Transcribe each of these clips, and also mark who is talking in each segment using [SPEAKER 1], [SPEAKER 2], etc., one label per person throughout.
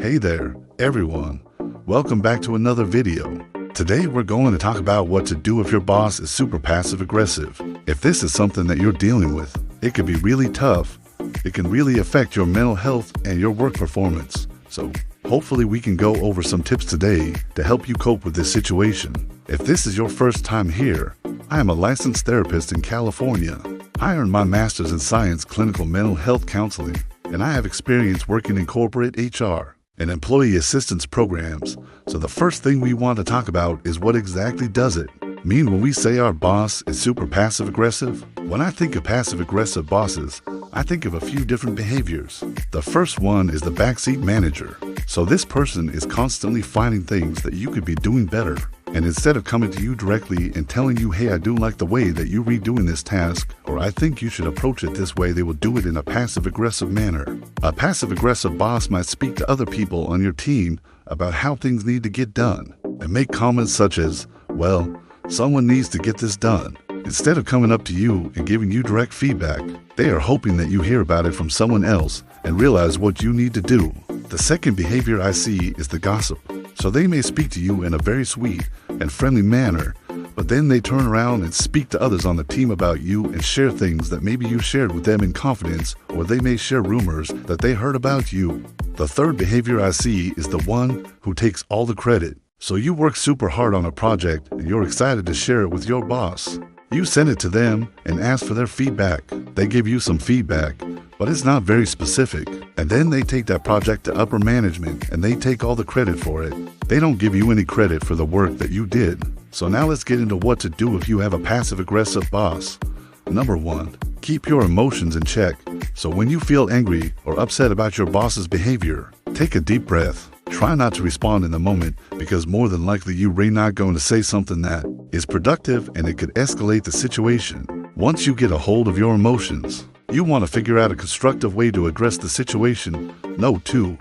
[SPEAKER 1] Hey there, everyone. Welcome back to another video. Today we're going to talk about what to do if your boss is super passive aggressive. If this is something that you're dealing with, it could be really tough. It can really affect your mental health and your work performance. So hopefully we can go over some tips today to help you cope with this situation. If this is your first time here, I am a licensed therapist in California. I earned my master's in science clinical mental health counseling, and I have experience working in corporate HR and employee assistance programs. So the first thing we want to talk about is what exactly does it mean when we say our boss is super passive aggressive? When I think of passive aggressive bosses, I think of a few different behaviors. The first one is the backseat manager. So this person is constantly finding things that you could be doing better. And instead of coming to you directly and telling you, hey, I do like the way that you're redoing this task, or I think you should approach it this way, they will do it in a passive-aggressive manner. A passive-aggressive boss might speak to other people on your team about how things need to get done and make comments such as, well, someone needs to get this done. Instead of coming up to you and giving you direct feedback, they are hoping that you hear about it from someone else and realize what you need to do. The second behavior I see is the gossip. So they may speak to you in a very sweet and friendly manner, but then they turn around and speak to others on the team about you and share things that maybe you shared with them in confidence, or they may share rumors that they heard about you. The third behavior I see is the one who takes all the credit. So you work super hard on a project and you're excited to share it with your boss. You send it to them and ask for their feedback. They give you some feedback, but it's not very specific. And then they take that project to upper management and they take all the credit for it. They don't give you any credit for the work that you did. So now let's get into what to do if you have a passive-aggressive boss. Number 1, keep your emotions in check. So when you feel angry or upset about your boss's behavior, take a deep breath. Try not to respond in the moment, because more than likely you are not going to say something that is productive and it could escalate the situation. Once you get a hold of your emotions, you want to figure out a constructive way to address the situation. Note 2,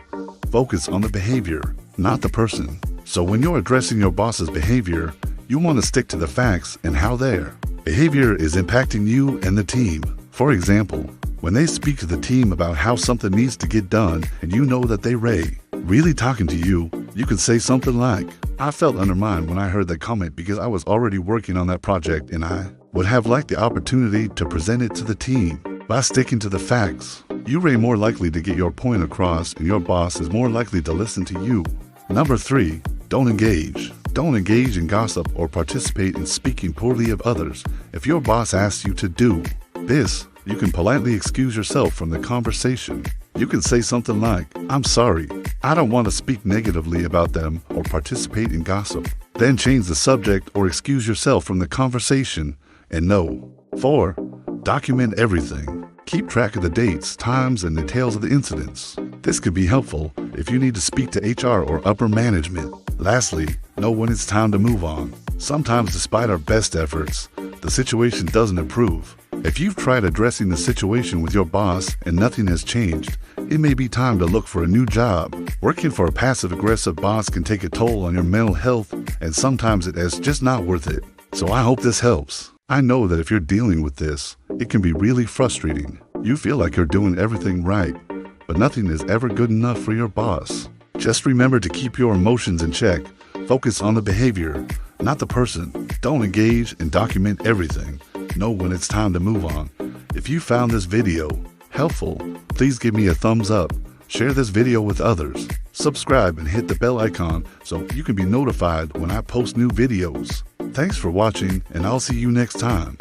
[SPEAKER 1] focus on the behavior, not the person. So when you're addressing your boss's behavior, you want to stick to the facts and how their behavior is impacting you and the team. For example, when they speak to the team about how something needs to get done and you know that they really talking to you, you can say something like, I felt undermined when I heard that comment because I was already working on that project and I would have liked the opportunity to present it to the team. By sticking to the facts, you are more likely to get your point across and your boss is more likely to listen to you. Number 3, don't engage. Don't engage in gossip or participate in speaking poorly of others. If your boss asks you to do this, you can politely excuse yourself from the conversation. You can say something like, I'm sorry, I don't want to speak negatively about them or participate in gossip. Then change the subject or excuse yourself from the conversation. And no. 4, document everything. Keep track of the dates, times, and details of the incidents. This could be helpful if you need to speak to HR or upper management. Lastly, know when it's time to move on. Sometimes, despite our best efforts, the situation doesn't improve. If you've tried addressing the situation with your boss and nothing has changed, it may be time to look for a new job. Working for a passive-aggressive boss can take a toll on your mental health, and sometimes it is just not worth it. So I hope this helps. I know that if you're dealing with this, it can be really frustrating. You feel like you're doing everything right, but nothing is ever good enough for your boss. Just remember to keep your emotions in check. Focus on the behavior, not the person. Don't engage and document everything. Know when it's time to move on. If you found this video helpful, please give me a thumbs up. Share this video with others. Subscribe and hit the bell icon so you can be notified when I post new videos. Thanks for watching, and I'll see you next time.